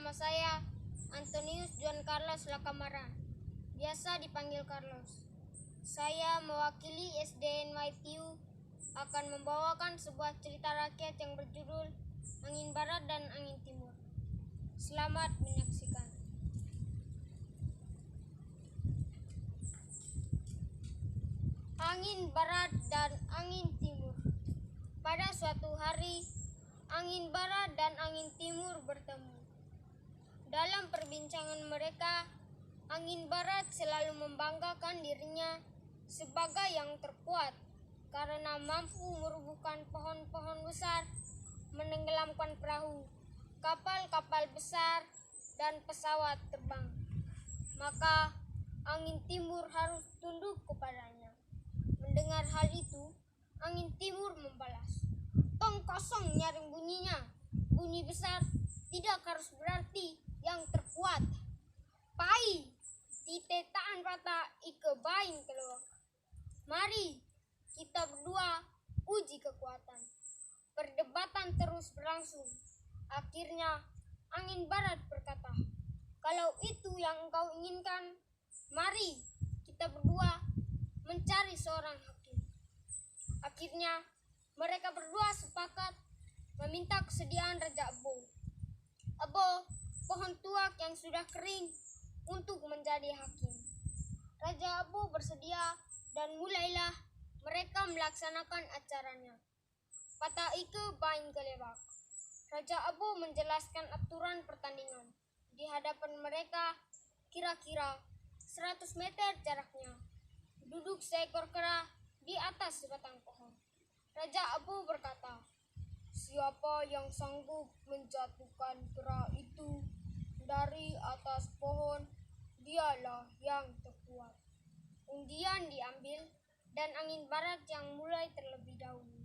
Nama saya Antonius John Carlos Lakamara, biasa dipanggil Carlos. Saya mewakili SDNYTU akan membawakan sebuah cerita rakyat yang berjudul Angin Barat dan Angin Timur. Selamat menyaksikan. Angin Barat dan Angin Timur. Pada suatu hari, angin barat dan angin timur bertemu. Dalam perbincangan mereka, angin barat selalu membanggakan dirinya sebagai yang terkuat karena mampu merubuhkan pohon-pohon besar, menenggelamkan perahu, kapal-kapal besar, dan pesawat terbang. Maka angin timur harus tunduk kepadanya. Mendengar hal itu, angin timur membalas, "Tong kosong nyaring bunyinya. Bunyi besar tidak harus berarti yang terkuat. Pai, tite taan rata ike bain keluar. Mari kita berdua uji kekuatan." Perdebatan terus berlangsung. Akhirnya angin barat berkata, "Kalau itu yang engkau inginkan, mari kita berdua mencari seorang hakim." Akhirnya mereka berdua sepakat meminta kesediaan Raja Ebo. Ebo, pohon tuak yang sudah kering, untuk menjadi hakim. Raja Ebo bersedia dan mulailah mereka melaksanakan acaranya. Pata ike bain kelebak. Raja Ebo menjelaskan aturan pertandingan. Di hadapan mereka kira-kira 100 meter jaraknya duduk seekor kera di atas sebatang pohon. Raja Ebo berkata, "Siapa yang sanggup menjatuhkan kera itu dari atas pohon, dialah yang terkuat." Undian diambil dan angin barat yang mulai terlebih dahulu.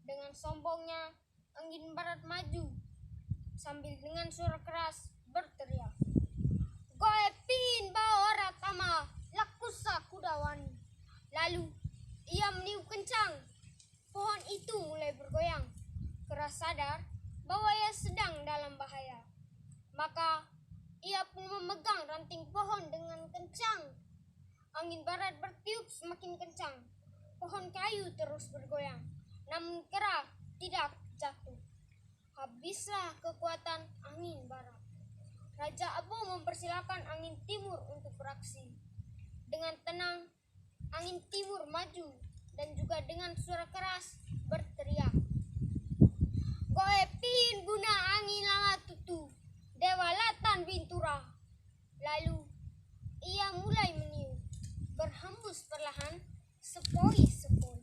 Dengan sombongnya, angin barat maju sambil dengan suara keras berteriak, "Goepin bawa ratama, lakusa kudawani." Lalu ia meniup kencang. Pohon itu mulai bergoyang. Kera sadar bahwa ia sedang dalam bahaya. Maka ia pun memegang ranting pohon dengan kencang. Angin barat bertiup semakin kencang. Pohon kayu terus bergoyang, namun kera tidak jatuh. Habislah kekuatan angin barat. Raja Ebo mempersilakan angin timur untuk beraksi. Dengan tenang, angin timur maju dan juga dengan suara keras berteriak, "Goepin guna angin lama tutu, dewalatan bintura." Lalu ia mulai meniup, berhembus perlahan, sepoi-sepoi.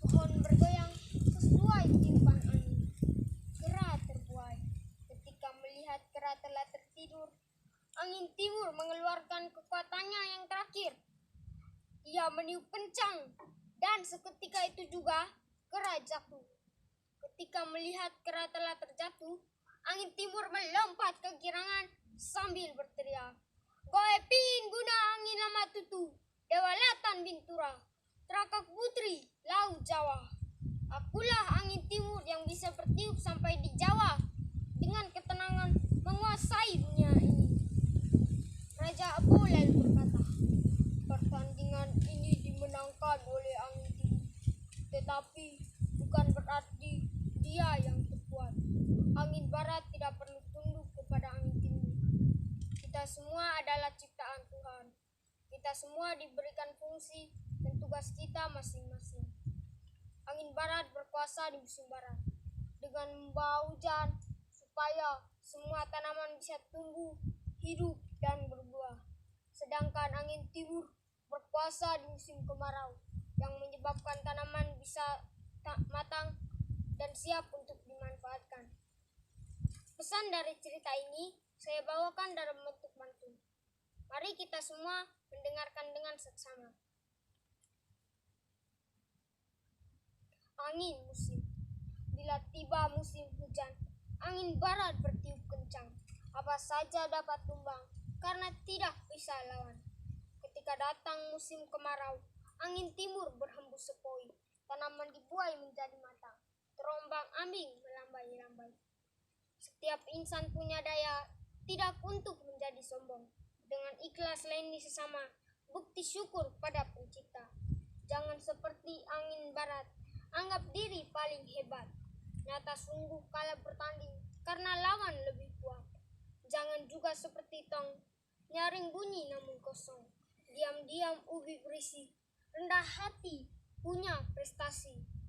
Pohon bergoyang sesuai tiupan angin. Kera terbuai. Ketika melihat kera telah tertidur, angin timur mengeluarkan kekuatannya yang terakhir. Ia meniup kencang dan seketika itu juga kera jatuh. Ketika melihat kera telah terjatuh, angin timur melompat ke girangan sambil berteriak, "Goepin guna angin lama tutu, dewalatan bintura, terakak putri laut Jawa." Akulah angin timur yang bisa bertiup sampai di Jawa dengan ketenangan menguasai dunia ini. Raja Ebo lalu berkata, "Pertandingan ini dimenangkan oleh angin timur, tetapi bukan berarti dia yang terkuat. Angin barat tidak perlu tunduk kepada angin timur. Kita semua adalah ciptaan Tuhan. Kita semua diberikan fungsi dan tugas kita masing-masing. Angin barat berkuasa di musim barat dengan membawa hujan supaya semua tanaman bisa tumbuh, hidup, dan berbuah. Sedangkan angin timur berkuasa di musim kemarau yang menyebabkan tanaman bisa matang dan siap untuk dimanfaatkan." Pesan dari cerita ini saya bawakan dalam bentuk pantun. Mari kita semua mendengarkan dengan seksama. Angin musim. Bila tiba musim hujan, angin barat bertiup kencang. Apa saja dapat tumbang karena tidak bisa lawan. Ketika datang musim kemarau, angin timur berhembus sepoi. Tanaman dibuai menjadi matang, terombang-ambing melambai-lambai. Setiap insan punya daya, tidak untuk menjadi sombong. Dengan ikhlas layani sesama, bukti syukur pada pencipta. Jangan seperti angin barat, anggap diri paling hebat. Nyata sungguh kalah bertanding, karena lawan lebih kuat. Jangan juga seperti tong, nyaring bunyi namun kosong. Diam-diam ubi berisi, rendah hati, punya prestasi.